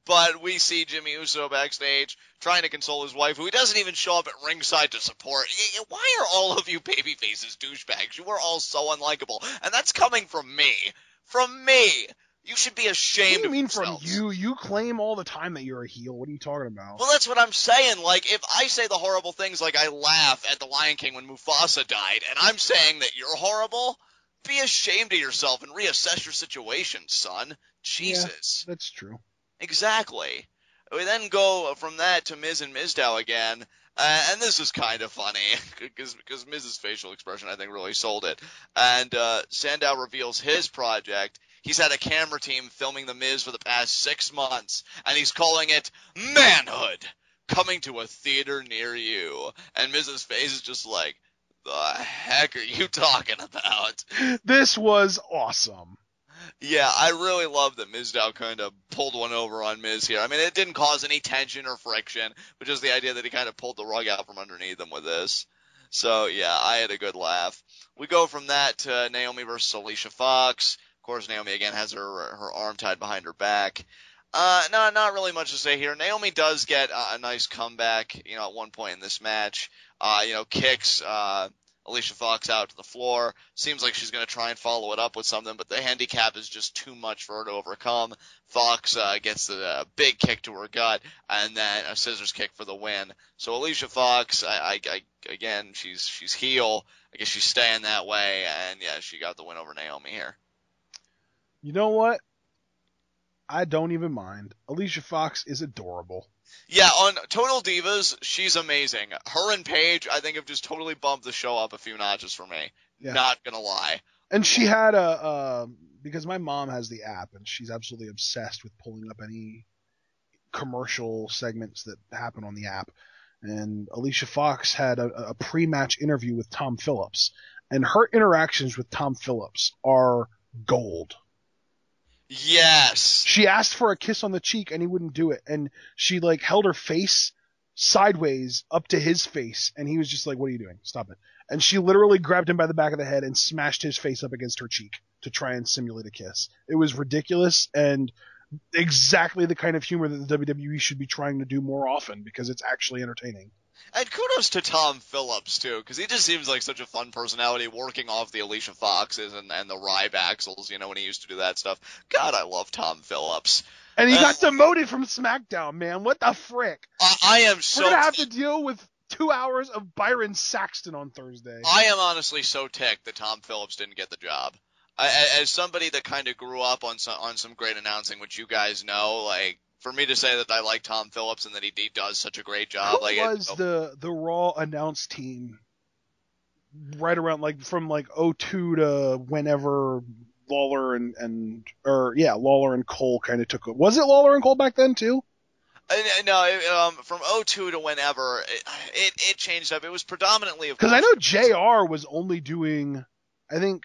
But we see Jimmy Uso backstage trying to console his wife, who he doesn't even show up at ringside to support. Why are all of you babyfaces douchebags? You are all so unlikable. And that's coming from me. From me. You should be ashamed of yourselves. What do you mean from you? You claim all the time that you're a heel. What are you talking about? Well, that's what I'm saying. Like, if I say the horrible things like I laugh at the Lion King when Mufasa died, and I'm saying that you're horrible, be ashamed of yourself and reassess your situation, son. Jesus. Yeah, that's true. Exactly. We then go from that to Miz and Mizdow again, and this is kind of funny, because Miz's facial expression, I think, really sold it. And Sandow reveals his project. He's had a camera team filming The Miz for the past 6 months, and he's calling it Manhood, coming to a theater near you. And Miz's face is just like, the heck are you talking about? This was awesome. Yeah, I really love that Mizdow kind of pulled one over on Miz here. I mean, it didn't cause any tension or friction, but just the idea that he kind of pulled the rug out from underneath him with this. So, yeah, I had a good laugh. We go from that to Naomi versus Alicia Fox. Of course, Naomi again has her arm tied behind her back. No, not really much to say here. Naomi does get a nice comeback, at one point in this match. Kicks Alicia Fox out to the floor. Seems like she's going to try and follow it up with something, but the handicap is just too much for her to overcome. Fox gets the big kick to her gut, and then a scissors kick for the win. So Alicia Fox, again, she's heel. I guess she's staying that way, and yeah, she got the win over Naomi here. You know what? I don't even mind. Alicia Fox is adorable. Yeah, on Total Divas, she's amazing. Her and Paige, I think, have just totally bumped the show up a few notches for me. Yeah. Not gonna lie. And she had because my mom has the app, and she's absolutely obsessed with pulling up any commercial segments that happen on the app. And Alicia Fox had a pre-match interview with Tom Phillips, and her interactions with Tom Phillips are gold. Yes. She asked for a kiss on the cheek and he wouldn't do it. And she held her face sideways up to his face. And he was just like, what are you doing? Stop it. And she literally grabbed him by the back of the head and smashed his face up against her cheek to try and simulate a kiss. It was ridiculous and exactly the kind of humor that the WWE should be trying to do more often because it's actually entertaining. And kudos to Tom Phillips, too, because he just seems like such a fun personality working off the Alicia Foxes and the Rybaxels, when he used to do that stuff. God, I love Tom Phillips. And he got demoted from SmackDown, man. What the frick? I am so... We're going to have to deal with 2 hours of Byron Saxton on Thursday. I am honestly so ticked that Tom Phillips didn't get the job. As somebody that kind of grew up on some great announcing, which you guys know, for me to say that I like Tom Phillips and that he does such a great job. Who was the Raw announce team right around from 02 to whenever Lawler and Cole kind of took it? Was it Lawler and Cole back then too? No, from 02 to whenever it changed up. It was predominantly because I know JR was only doing, I think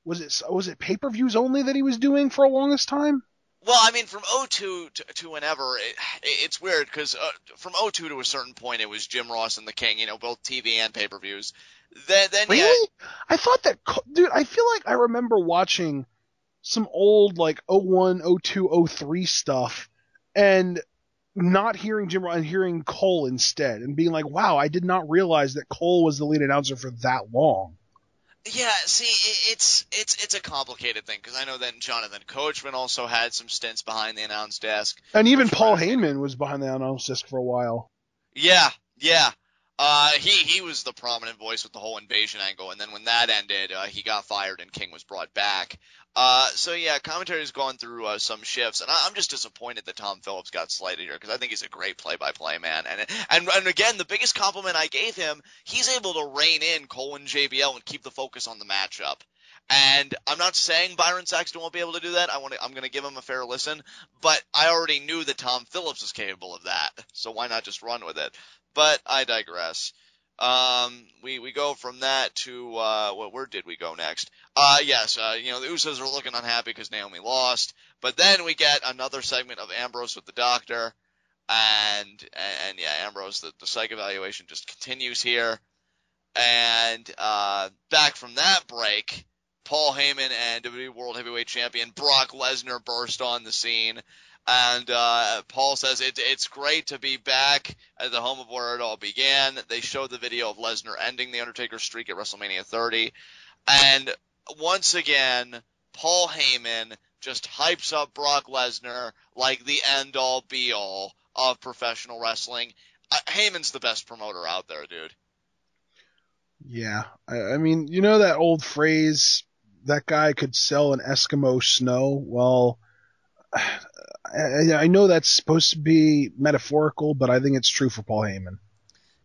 was it pay-per-views only that he was doing for the longest time? Well, I mean, from 02 to whenever, it's weird, because from 02 to a certain point, it was Jim Ross and the King, both TV and pay-per-views. Then really? Yeah, I thought that, dude, I feel like I remember watching some old, 01, 02, 03 stuff, and not hearing Jim Ross and hearing Cole instead, and being like, wow, I did not realize that Cole was the lead announcer for that long. Yeah, see, it's a complicated thing, because I know that Jonathan Coachman also had some stints behind the announce desk. And even Paul Heyman was behind the announce desk for a while. Yeah. He was the prominent voice with the whole invasion angle, and then when that ended, he got fired and King was brought back. So yeah, commentary's gone through some shifts, and I'm just disappointed that Tom Phillips got slighted here, because I think he's a great play-by-play man. And again, the biggest compliment I gave him, he's able to rein in Cole and JBL and keep the focus on the matchup. And I'm not saying Byron Saxton won't be able to do that. I'm going to give him a fair listen, but I already knew that Tom Phillips was capable of that, so why not just run with it? But I digress. We go from that to, where did we go next? Yes, the Usos are looking unhappy because Naomi lost, but then we get another segment of Ambrose with the doctor, and yeah, Ambrose, the psych evaluation just continues here, and, back from that break, Paul Heyman and WWE World Heavyweight Champion Brock Lesnar burst on the scene. And Paul says it's great to be back at the home of where it all began. They showed the video of Lesnar ending the Undertaker's streak at WrestleMania 30. And once again, Paul Heyman just hypes up Brock Lesnar like the end-all, be-all of professional wrestling. Heyman's the best promoter out there, dude. Yeah. I mean, you know that old phrase, that guy could sell an Eskimo snow? Well, I know that's supposed to be metaphorical, but I think it's true for Paul Heyman.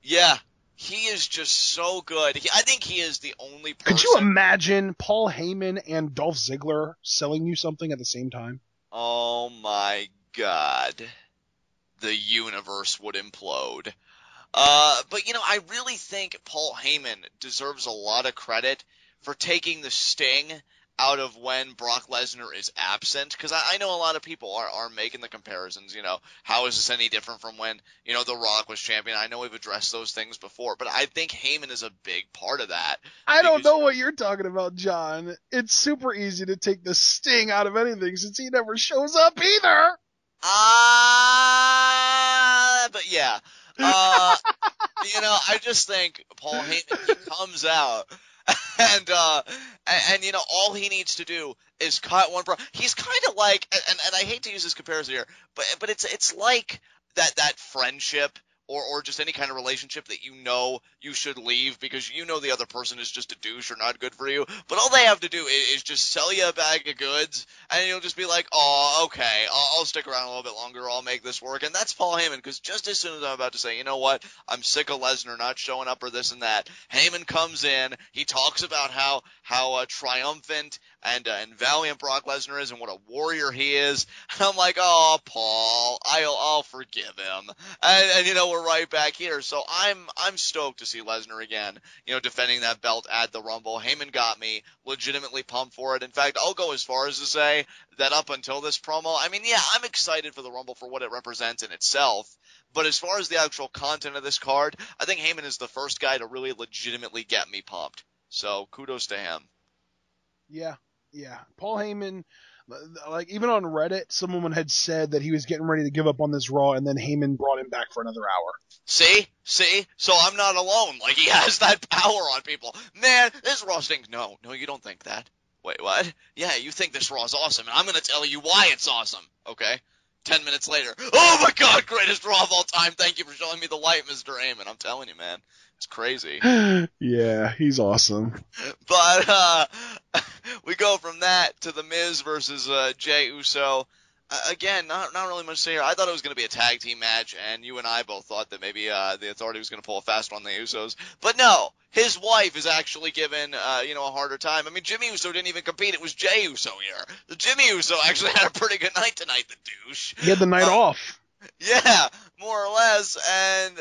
Yeah, he is just so good. I think he is the only person. Could you imagine Paul Heyman and Dolph Ziggler selling you something at the same time? Oh my God. The universe would implode. But I really think Paul Heyman deserves a lot of credit for taking the sting out of when Brock Lesnar is absent, because I know a lot of people are making the comparisons, how is this any different from when, The Rock was champion? I know we've addressed those things before, but I think Heyman is a big part of that. I don't know what you're talking about, John. It's super easy to take the sting out of anything since he never shows up either. But yeah. I just think Paul Heyman, he comes out and all he needs to do is cut one. He's kind of like, and I hate to use this comparison here, but it's like that friendship or just any kind of relationship that you should leave because the other person is just a douche or not good for you. But all they have to do is just sell you a bag of goods, and you'll just be like, oh, okay, I'll stick around a little bit longer, I'll make this work. And that's Paul Heyman, because just as soon as I'm about to say, you know what, I'm sick of Lesnar not showing up or this and that, Heyman comes in, he talks about how triumphant and valiant Brock Lesnar is and what a warrior he is. And I'm like, oh, Paul, I'll forgive him. And we're right back here. So I'm stoked to see Lesnar again, defending that belt at the Rumble. Heyman got me legitimately pumped for it. In fact, I'll go as far as to say that up until this promo, I mean, yeah, I'm excited for the Rumble for what it represents in itself. But as far as the actual content of this card, I think Heyman is the first guy to really legitimately get me pumped. So kudos to him. Yeah. Paul Heyman, like even on Reddit, someone had said that he was getting ready to give up on this Raw, and then Heyman brought him back for another hour. See? So I'm not alone. Like, he has that power on people. Man, this Raw stinks. No, you don't think that. Wait, what? Yeah, you think this Raw is awesome, and I'm going to tell you why it's awesome. Okay? 10 minutes later, oh my God, greatest Raw of all time. Thank you for showing me the light, Mr. Heyman. I'm telling you, man. It's crazy. Yeah, he's awesome. But we go from that to The Miz versus Jey Uso. Again, not really much to say here. I thought it was going to be a tag team match, and you and I both thought that maybe the Authority was going to pull a fast one on the Usos. But no, his wife is actually given a harder time. I mean, Jimmy Uso didn't even compete. It was Jey Uso here. The Jimmy Uso actually had a pretty good night tonight, the douche. He had the night off. Yeah, more or less, and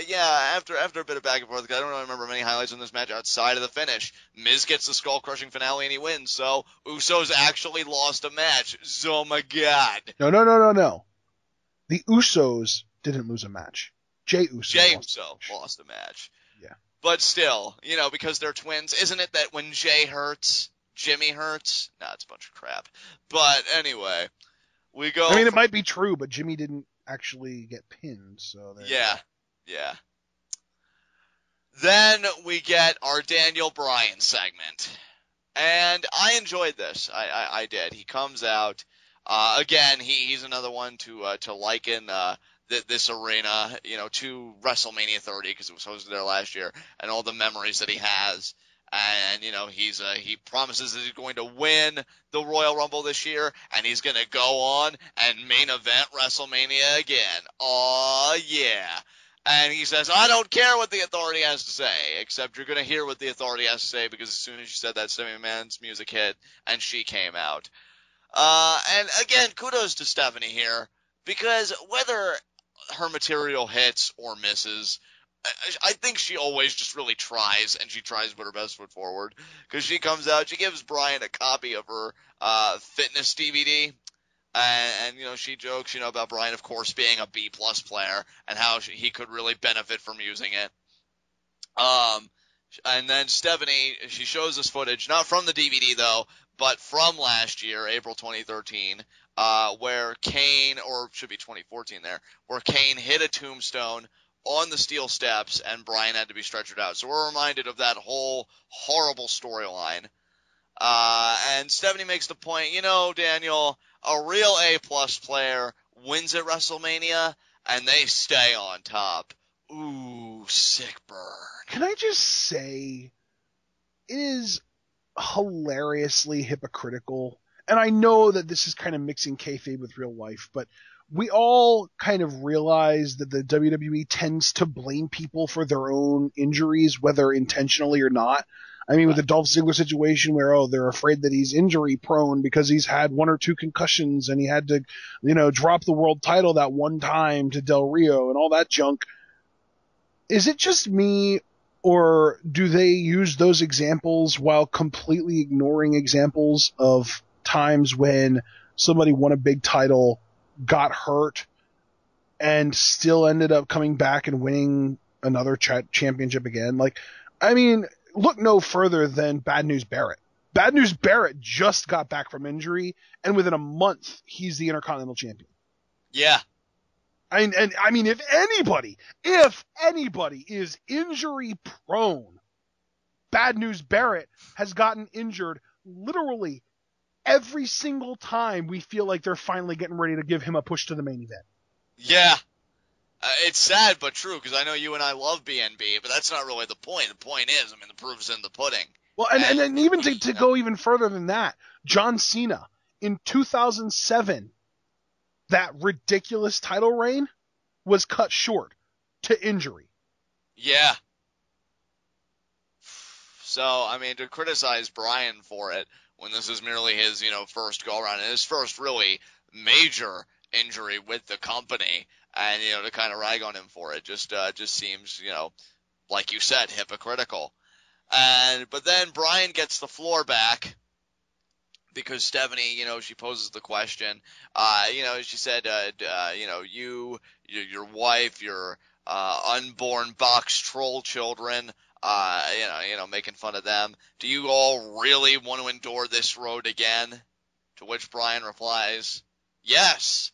yeah, after a bit of back and forth, I don't really remember many highlights in this match outside of the finish. Miz gets the skull-crushing finale and he wins, so Usos actually lost a match. Oh my God. No. The Usos didn't lose a match. Jey Uso lost a match. Yeah. But still, because they're twins, isn't it that when Jey hurts, Jimmy hurts? Nah, it's a bunch of crap. But anyway, we go. I mean, it might be true, but Jimmy didn't actually get pinned, so yeah. Then we get our Daniel Bryan segment, and I enjoyed this. I did. He comes out again. He's another one to liken this arena, to WrestleMania 30 because it was hosted there last year, and all the memories that he has. And, he promises that he's going to win the Royal Rumble this year, and he's going to go on and main event WrestleMania again. Aw, yeah. And he says, I don't care what the Authority has to say, except you're going to hear what the Authority has to say, because as soon as you said that, Stephanie McMahon's music hit, and she came out. And again, kudos to Stephanie here, because whether her material hits or misses, I think she always just really tries, and she tries to put her best foot forward, because she comes out, she gives Bryan a copy of her fitness DVD, and she jokes, about Bryan, of course, being a B-plus player, and how he could really benefit from using it. And then Stephanie, she shows us footage, not from the DVD, though, but from last year, April 2013, where Kane, or it should be 2014 there, where Kane hit a tombstone on the steel steps and Bryan had to be stretchered out. So we're reminded of that whole horrible storyline. And Stephanie makes the point, Daniel, a real A-plus player wins at WrestleMania and they stay on top. Ooh, sick burn. Can I just say, it is hilariously hypocritical. And I know that this is kind of mixing kayfabe with real life, but we all kind of realize that the WWE tends to blame people for their own injuries, whether intentionally or not. I mean, with the Dolph Ziggler situation where, they're afraid that he's injury prone because he's had 1 or 2 concussions and he had to, drop the world title that one time to Del Rio and all that junk. Is it just me, or do they use those examples while completely ignoring examples of times when somebody won a big title, got hurt, and still ended up coming back and winning another championship again? Look no further than Bad News Barrett. Bad News Barrett just got back from injury, and within a month, he's the Intercontinental Champion. Yeah. If anybody is injury prone, Bad News Barrett has gotten injured literally every single time we feel like they're finally getting ready to give him a push to the main event. Yeah. It's sad but true, because I know you and I love BNB, but that's not really the point. The point is, the proof's in the pudding. Well, and even to go even further than that, John Cena, in 2007, that ridiculous title reign was cut short to injury. Yeah. So, to criticize Bryan for it when this is merely his, first go-around, and his first really major injury with the company, and, to kind of rag on him for it just seems, like you said, hypocritical. But then Bryan gets the floor back because Stephanie, she poses the question, she said, your wife, your unborn box troll children, making fun of them. Do you all really want to endure this road again? To which Bryan replies, yes,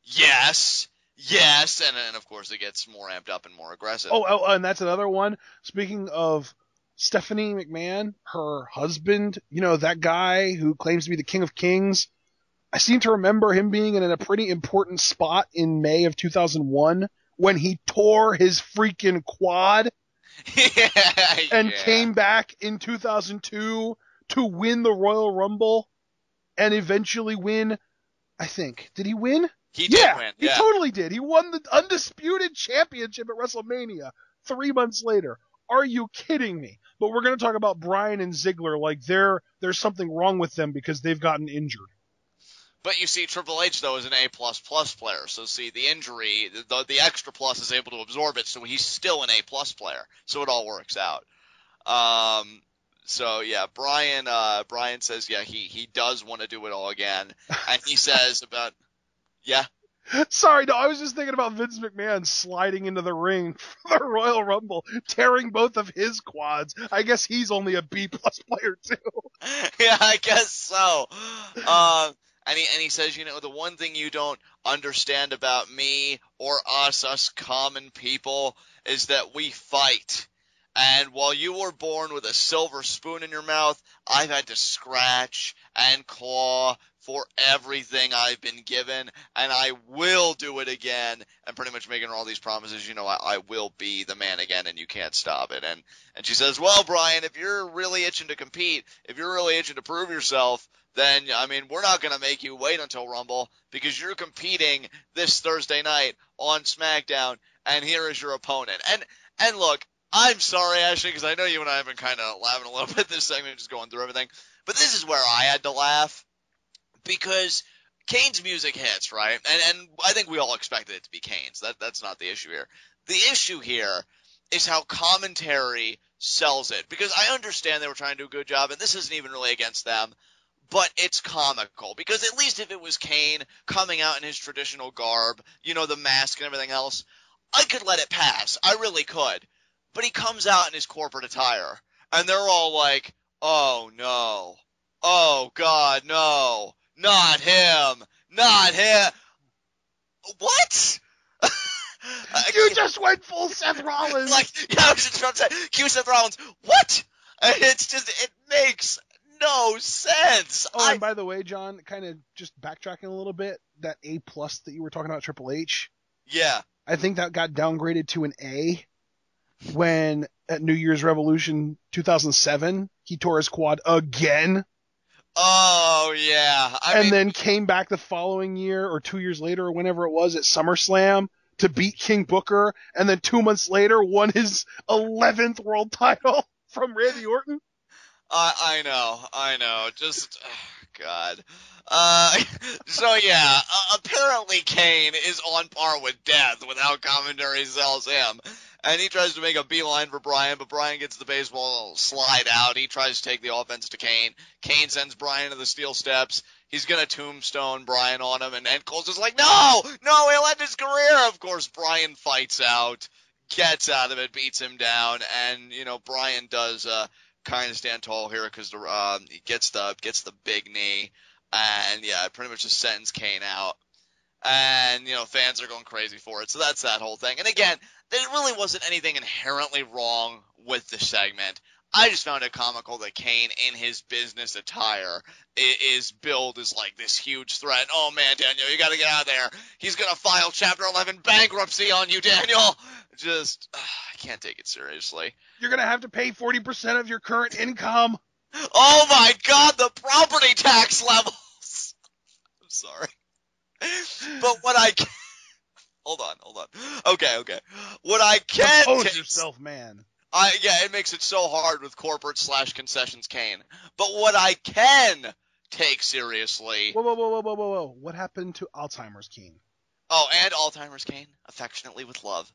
yes, yes. And then, of course, it gets more amped up and more aggressive. Oh, and that's another one. Speaking of Stephanie McMahon, her husband, that guy who claims to be the King of Kings, I seem to remember him being in a pretty important spot in May of 2001 when he tore his freaking quad and came back in 2002 to win the Royal Rumble and eventually win, I think. Did he win? He did win. He totally did. He won the undisputed championship at WrestleMania 3 months later. Are you kidding me? But we're going to talk about Bryan and Ziggler like there's something wrong with them because they've gotten injured. But you see, Triple H, though, is an A++ player. So, see, the injury, the extra plus is able to absorb it, so he's still an A+ player. So it all works out. So, yeah, Bryan says, he does want to do it all again. And he says about, yeah. Sorry, no, I was just thinking about Vince McMahon sliding into the ring for the Royal Rumble, tearing both of his quads. I guess he's only a B+ player, too. Yeah, I guess so. And he says, the one thing you don't understand about me or us common people, is that we fight. And while you were born with a silver spoon in your mouth, I've had to scratch and claw for everything I've been given, and I will do it again. And pretty much making all these promises, I will be the man again, and you can't stop it. And she says, well, Bryan, if you're really itching to compete, if you're really itching to prove yourself, then, we're not going to make you wait until Rumble, because you're competing this Thursday night on SmackDown, and here is your opponent. And look, I'm sorry, Ashley, because I know you and I have been kind of laughing a little bit this segment, just going through everything. But this is where I had to laugh, because Kane's music hits, right? And I think we all expected it to be Kane's. That's not the issue here. The issue here is how commentary sells it, because I understand they were trying to do a good job, and this isn't even really against them, but it's comical, because at least if it was Kane coming out in his traditional garb, the mask and everything else, I could let it pass. I really could. But he comes out in his corporate attire, and they're all like, oh, no. Oh, God, no. Not him. Not him. What? You just went full Seth Rollins. Like, yeah, I was just about to say, cue Seth Rollins. What? It's just, it makes no sense. Oh, and by the way, John, kind of just backtracking a little bit, that A+ that you were talking about, Triple H. Yeah. I think that got downgraded to an A when at New Year's Revolution 2007 he tore his quad again. Oh yeah. I mean, then came back the following year or 2 years later or whenever it was at SummerSlam to beat King Booker, and then 2 months later won his 11th world title from Randy Orton. I know. Just, God. So yeah, apparently Kane is on par with death with how commentary sells him. And he tries to make a beeline for Bryan, but Bryan gets the baseball slide out. He tries to take the offense to Kane. Kane sends Bryan to the steel steps. He's gonna tombstone Bryan on him, and Cole's just like, no, he'll end his career. Of course, Bryan fights out, gets out of it, beats him down, and, Bryan does, kind of stand tall here because he gets the big knee, and yeah, pretty much just sends Kane out. And, fans are going crazy for it. So that's that whole thing. And again, there really wasn't anything inherently wrong with the segment. I just found it comical that Kane, in his business attire, is billed as like this huge threat. Oh man, Daniel, you gotta get out of there. He's gonna file Chapter 11 bankruptcy on you, Daniel. Just, I can't take it seriously. You're going to have to pay 40% of your current income. Oh my God, the property tax levels. I'm sorry. But what I can... Hold on. Okay. What I can Compose yourself, man. Yeah, it makes it so hard with corporate/concessions Kane. But what I can take seriously... Whoa. What happened to Alzheimer's Kane? Oh, and Alzheimer's Kane, affectionately with love.